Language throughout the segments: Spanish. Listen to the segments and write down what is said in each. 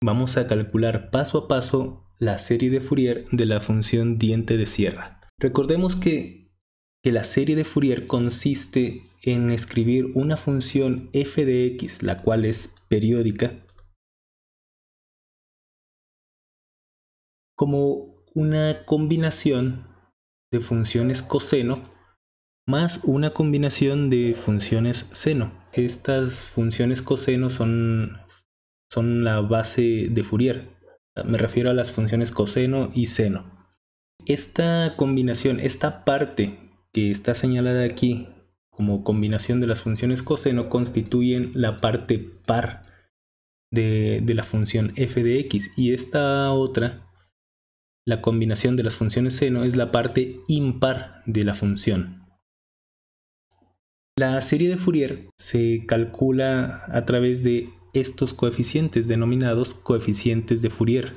vamos a calcular paso a paso la serie de Fourier de la función diente de sierra. Recordemos que la serie de Fourier consiste en escribir una función f de x, la cual es periódica, como una combinación de funciones coseno más una combinación de funciones seno. Estas funciones coseno son la base de Fourier. Me refiero a las funciones coseno y seno. Esta combinación, esta parte que está señalada aquí como combinación de las funciones coseno, constituyen la parte par de la función f de x, y esta otra, la combinación de las funciones seno, es la parte impar de la función. La serie de Fourier se calcula a través de estos coeficientes denominados coeficientes de Fourier.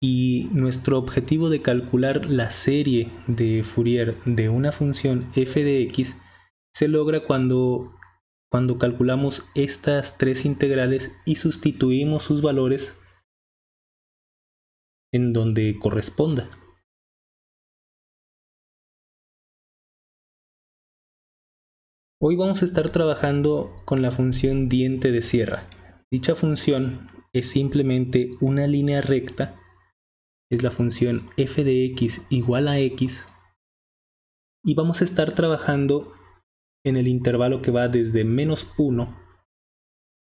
Y nuestro objetivo de calcular la serie de Fourier de una función f de x se logra cuando calculamos estas tres integrales y sustituimos sus valores en donde corresponda. Hoy vamos a estar trabajando con la función diente de sierra. Dicha función es simplemente una línea recta. Es la función f de x igual a x, y vamos a estar trabajando en el intervalo que va desde -1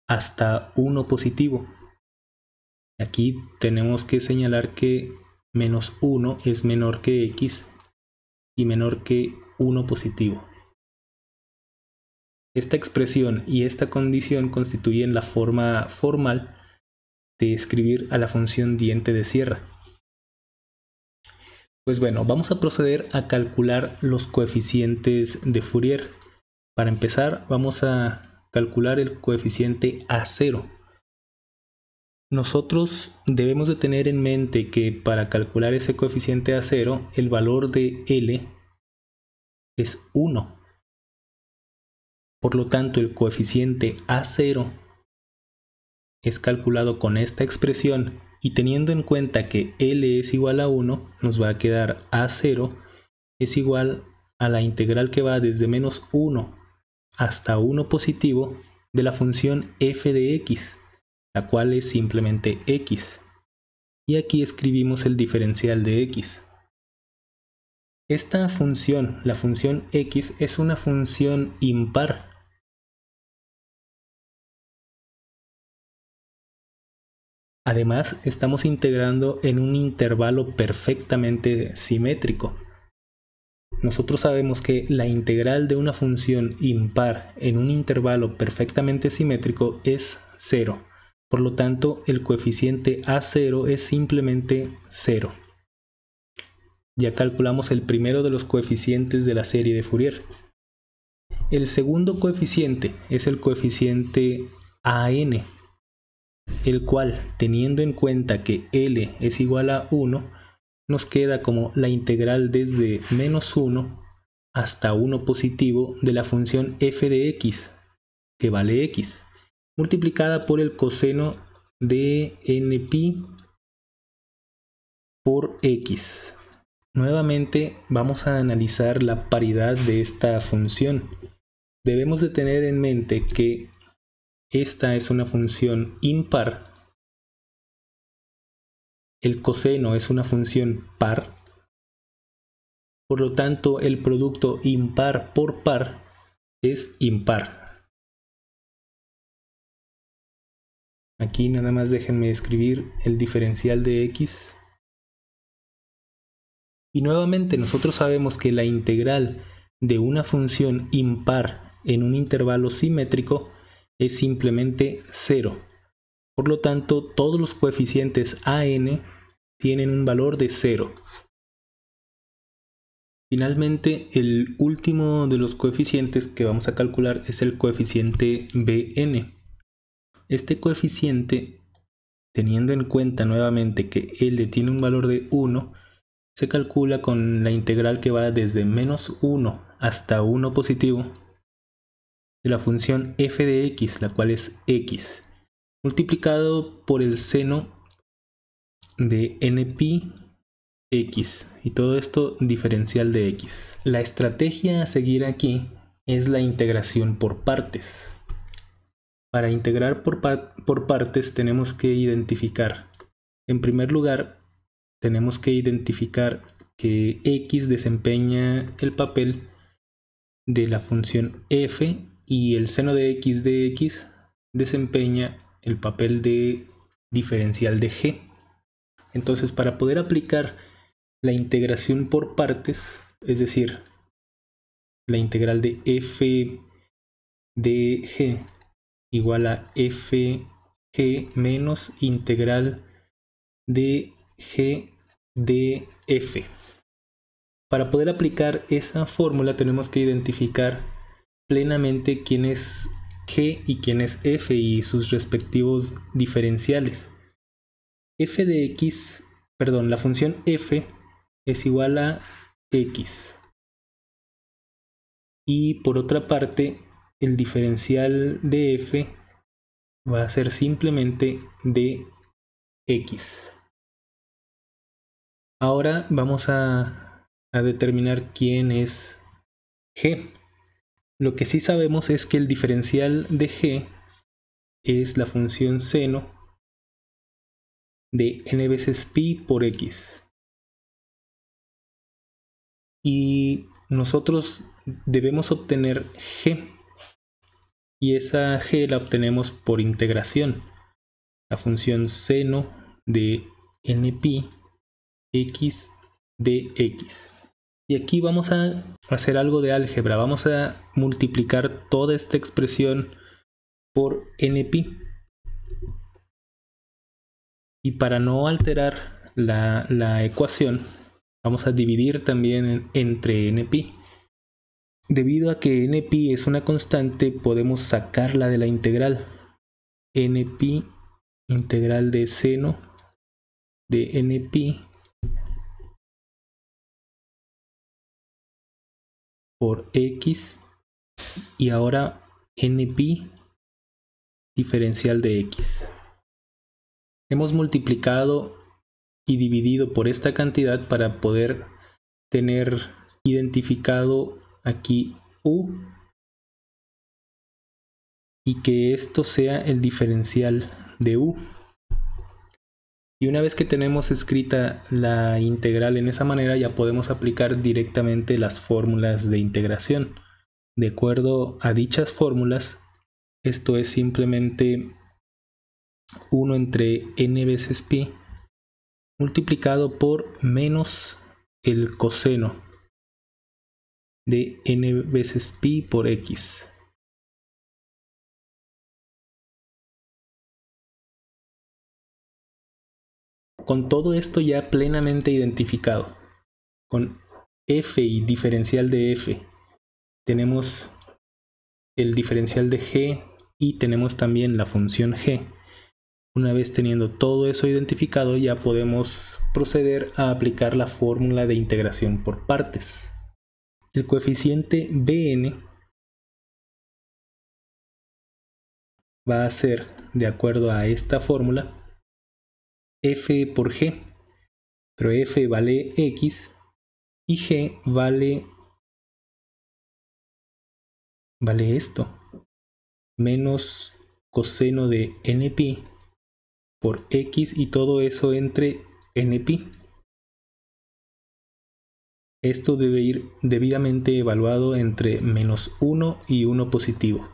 hasta 1 positivo. Aquí tenemos que señalar que -1 es menor que x y menor que 1 positivo. Esta expresión y esta condición constituyen la forma formal de escribir a la función diente de sierra. Pues bueno, vamos a proceder a calcular los coeficientes de Fourier. Para empezar, vamos a calcular el coeficiente A0. Nosotros debemos de tener en mente que para calcular ese coeficiente A0, el valor de L es 1. Por lo tanto, el coeficiente A0 es calculado con esta expresión, y teniendo en cuenta que L es igual a 1, nos va a quedar A0 es igual a la integral que va desde -1 hasta 1 positivo de la función f de x, la cual es simplemente x. Y aquí escribimos el diferencial de x. Esta función, la función x, es una función impar. Además, estamos integrando en un intervalo perfectamente simétrico. Nosotros sabemos que la integral de una función impar en un intervalo perfectamente simétrico es 0. Por lo tanto, el coeficiente A0 es simplemente 0. Ya calculamos el primero de los coeficientes de la serie de Fourier. El segundo coeficiente es el coeficiente AN, el cual, teniendo en cuenta que L es igual a 1, nos queda como la integral desde -1 hasta 1 positivo de la función f de x, que vale x, multiplicada por el coseno de nπ por x. Nuevamente vamos a analizar la paridad de esta función. Debemos de tener en mente que esta es una función impar, el coseno es una función par, por lo tanto el producto impar por par es impar. Aquí nada más déjenme escribir el diferencial de x. Y nuevamente nosotros sabemos que la integral de una función impar en un intervalo simétrico es simplemente 0. Por lo tanto, todos los coeficientes AN tienen un valor de 0. Finalmente, el último de los coeficientes que vamos a calcular es el coeficiente Bn. Este coeficiente, teniendo en cuenta nuevamente que L tiene un valor de 1, se calcula con la integral que va desde menos 1 hasta 1 positivo de la función f de x, la cual es x, multiplicado por el seno de nπ x, y todo esto diferencial de x. La estrategia a seguir aquí es la integración por partes. Para integrar por partes tenemos que identificar, en primer lugar, tenemos que identificar que x desempeña el papel de la función f y el seno de x desempeña el papel de diferencial de g. Entonces, para poder aplicar la integración por partes, es decir, la integral de f de g igual a fg menos integral de g de f. Para poder aplicar esa fórmula tenemos que identificar plenamente quién es g y quién es f y sus respectivos diferenciales. F de x, perdón, la función f es igual a x. Y por otra parte, el diferencial de f va a ser simplemente de x. Ahora vamos a determinar quién es g. Lo que sí sabemos es que el diferencial de g es la función seno de n veces pi por x. Y nosotros debemos obtener g. Y esa g la obtenemos por integración. La función seno de nπ x de x. Y aquí vamos a hacer algo de álgebra. Vamos a multiplicar toda esta expresión por nπ. Y para no alterar la ecuación, vamos a dividir también entre nπ. Debido a que nπ es una constante, podemos sacarla de la integral. nπ integral de seno de nπ por x, y ahora nπ diferencial de x. Hemos multiplicado y dividido por esta cantidad para poder tener identificado aquí u y que esto sea el diferencial de u. Y una vez que tenemos escrita la integral en esa manera, ya podemos aplicar directamente las fórmulas de integración. De acuerdo a dichas fórmulas, esto es simplemente 1 entre n veces pi multiplicado por menos el coseno de n veces pi por x. Con todo esto ya plenamente identificado, con f y diferencial de f, tenemos el diferencial de g y tenemos también la función g. Una vez teniendo todo eso identificado, ya podemos proceder a aplicar la fórmula de integración por partes. El coeficiente bn va a ser, de acuerdo a esta fórmula, f por g, pero f vale x y g vale esto, menos coseno de nπ por x, y todo eso entre nπ. Esto debe ir debidamente evaluado entre menos 1 y 1 positivo.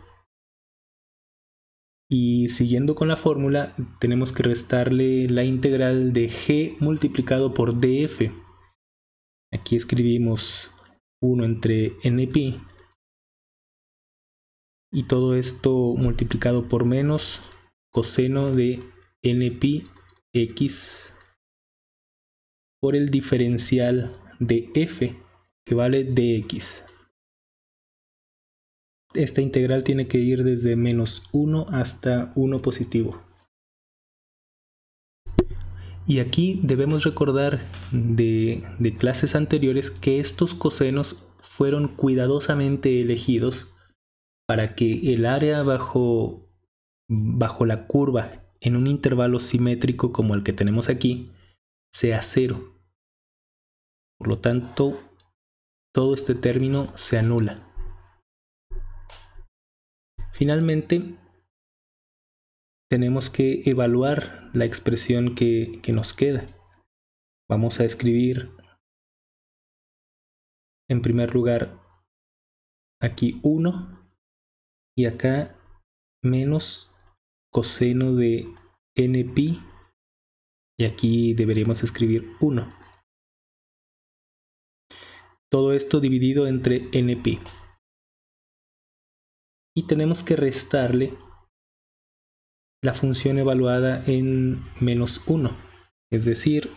Y siguiendo con la fórmula, tenemos que restarle la integral de g multiplicado por df. Aquí escribimos 1 entre nπ y todo esto multiplicado por menos coseno de nπ x por el diferencial de f, que vale dx. Esta integral tiene que ir desde menos 1 hasta 1 positivo. Y aquí debemos recordar de clases anteriores que estos cosenos fueron cuidadosamente elegidos para que el área bajo la curva en un intervalo simétrico como el que tenemos aquí sea 0. Por lo tanto, todo este término se anula. Finalmente, tenemos que evaluar la expresión que nos queda. Vamos a escribir en primer lugar aquí 1 y acá menos coseno de npi, y aquí deberíamos escribir 1. Todo esto dividido entre npi. Y tenemos que restarle la función evaluada en menos 1, es decir,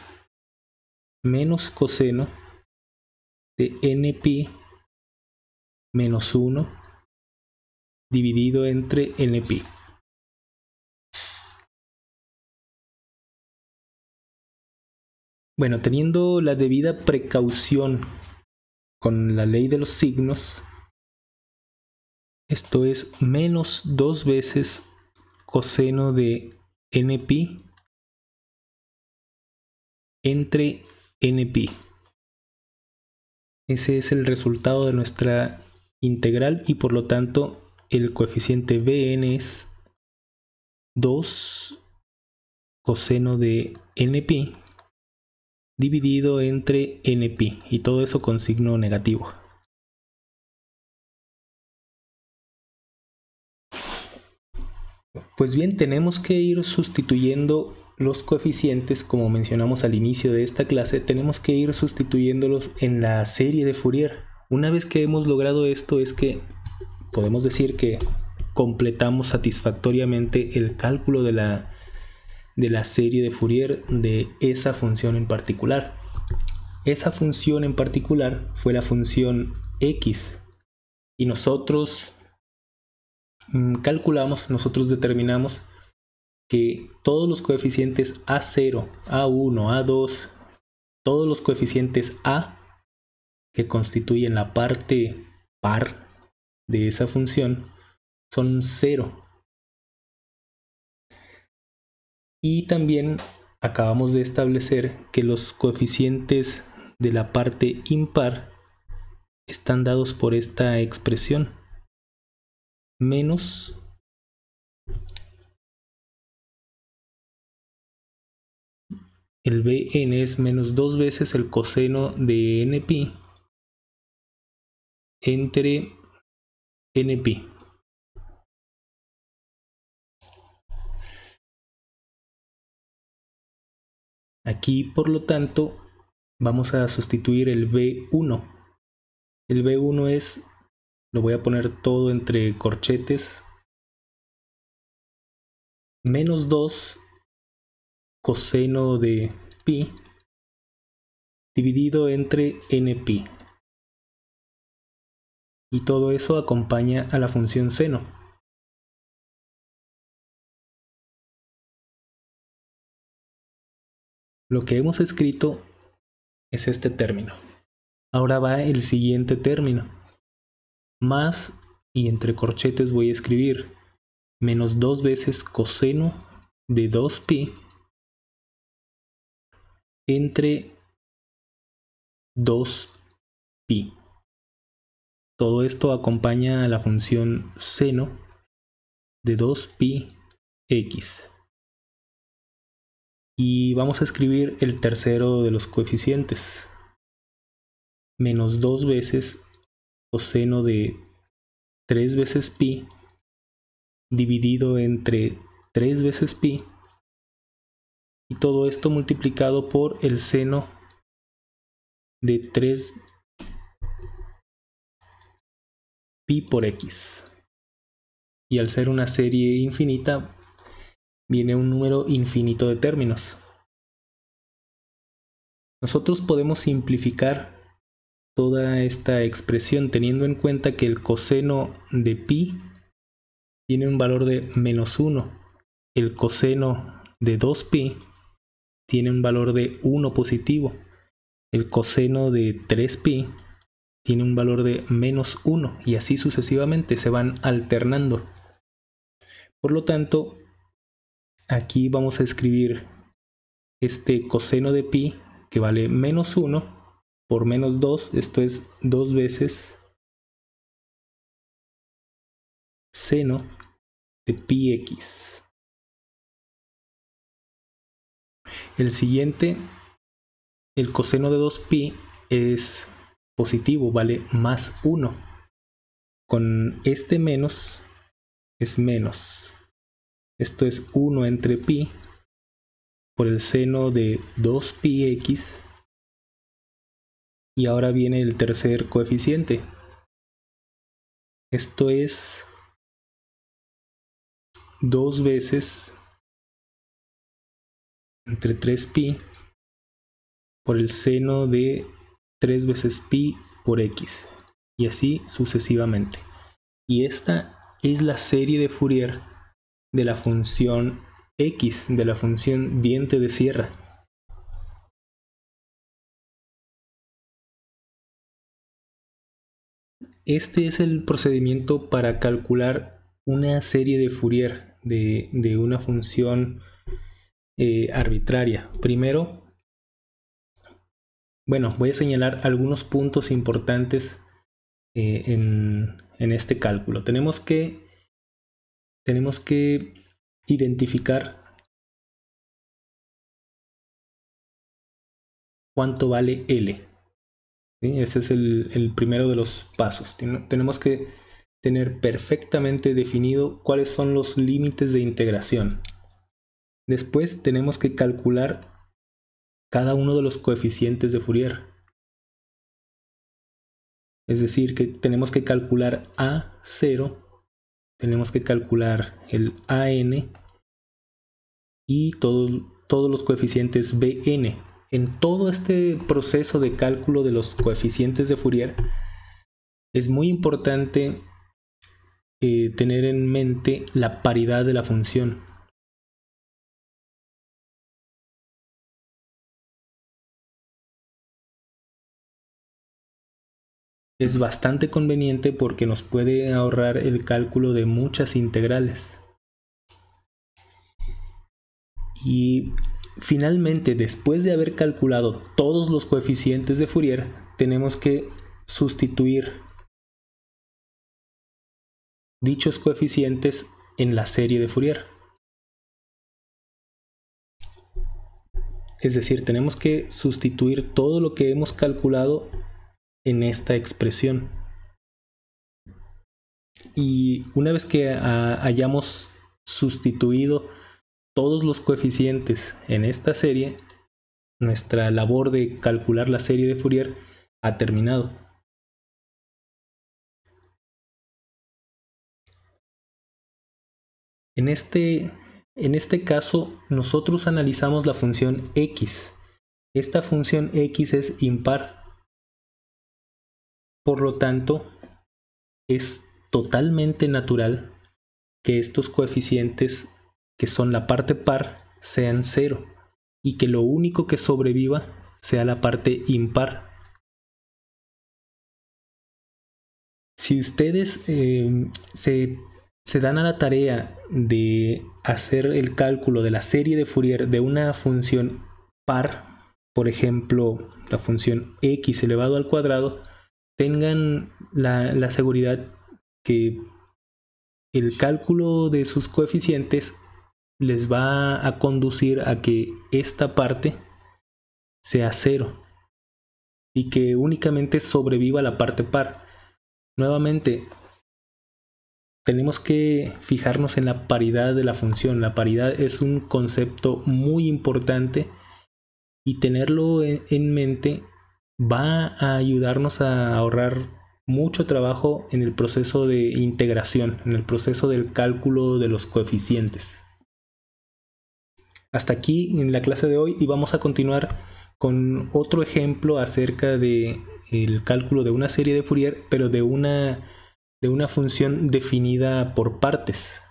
menos coseno de npi menos 1 dividido entre npi. Bueno, teniendo la debida precaución con la ley de los signos, esto es menos 2 veces coseno de npi entre npi. Ese es el resultado de nuestra integral y por lo tanto el coeficiente Bn es 2 coseno de npi dividido entre npi, y todo eso con signo negativo. Pues bien, tenemos que ir sustituyendo los coeficientes, como mencionamos al inicio de esta clase, tenemos que ir sustituyéndolos en la serie de Fourier. Una vez que hemos logrado esto, es que podemos decir que completamos satisfactoriamente el cálculo de la serie de Fourier de esa función en particular. Esa función en particular fue la función x, y nosotros determinamos que todos los coeficientes A0, A1, A2, todos los coeficientes A que constituyen la parte par de esa función son 0. Y también acabamos de establecer que los coeficientes de la parte impar están dados por esta expresión: menos el Bn es menos 2 veces el coseno de npi entre npi. Aquí, por lo tanto, vamos a sustituir el B1. El B1 es, lo voy a poner todo entre corchetes, menos 2 coseno de pi dividido entre npi. Y todo eso acompaña a la función seno. Lo que hemos escrito es este término. Ahora va el siguiente término. Más, y entre corchetes voy a escribir menos 2 veces coseno de 2pi entre 2pi. Todo esto acompaña a la función seno de 2pi x. Y vamos a escribir el tercero de los coeficientes. Menos 2 veces coseno de 3 veces pi dividido entre 3 veces pi. Y todo esto multiplicado por el seno de 3 pi por x. Y al ser una serie infinita, viene un número infinito de términos. Nosotros podemos simplificar toda esta expresión teniendo en cuenta que el coseno de pi tiene un valor de menos 1. El coseno de 2pi tiene un valor de 1 positivo. El coseno de 3pi tiene un valor de -1 y así sucesivamente se van alternando. Por lo tanto, aquí vamos a escribir este coseno de pi que vale -1 por -2, esto es 2 veces seno de pi x. El siguiente, el coseno de 2pi es positivo, vale +1. Con este menos es menos. Esto es 1 entre pi por el seno de 2pi x. Y ahora viene el tercer coeficiente. Esto es 2 veces entre 3pi por el seno de 3 veces pi por x. Y así sucesivamente. Y esta es la serie de Fourier de la función x, de la función diente de sierra. Este es el procedimiento para calcular una serie de Fourier de una función arbitraria. Primero, bueno, voy a señalar algunos puntos importantes en este cálculo. Tenemos que identificar cuánto vale L. ¿Sí? Ese es el primero de los pasos. Tenemos que tener perfectamente definido cuáles son los límites de integración. Después tenemos que calcular cada uno de los coeficientes de Fourier. Es decir, que tenemos que calcular A0, tenemos que calcular el AN y todos los coeficientes Bn. En todo este proceso de cálculo de los coeficientes de Fourier es muy importante tener en mente la paridad de la función. Es bastante conveniente porque nos puede ahorrar el cálculo de muchas integrales. Y finalmente, después de haber calculado todos los coeficientes de Fourier, tenemos que sustituir dichos coeficientes en la serie de Fourier. Es decir, tenemos que sustituir todo lo que hemos calculado en esta expresión. Y una vez que hayamos sustituido todos los coeficientes en esta serie, nuestra labor de calcular la serie de Fourier ha terminado. En este caso, nosotros analizamos la función x. Esta función x es impar. Por lo tanto, es totalmente natural que estos coeficientes, que son la parte par, sean 0 y que lo único que sobreviva sea la parte impar. Si ustedes se dan a la tarea de hacer el cálculo de la serie de Fourier de una función par, por ejemplo, la función x elevado al cuadrado, tengan la seguridad que el cálculo de sus coeficientes les va a conducir a que esta parte sea 0 y que únicamente sobreviva la parte par. Nuevamente, tenemos que fijarnos en la paridad de la función. La paridad es un concepto muy importante y tenerlo en mente va a ayudarnos a ahorrar mucho trabajo en el proceso de integración, en el proceso del cálculo de los coeficientes. Hasta aquí en la clase de hoy y vamos a continuar con otro ejemplo acerca de el cálculo de una serie de Fourier, pero de una función definida por partes.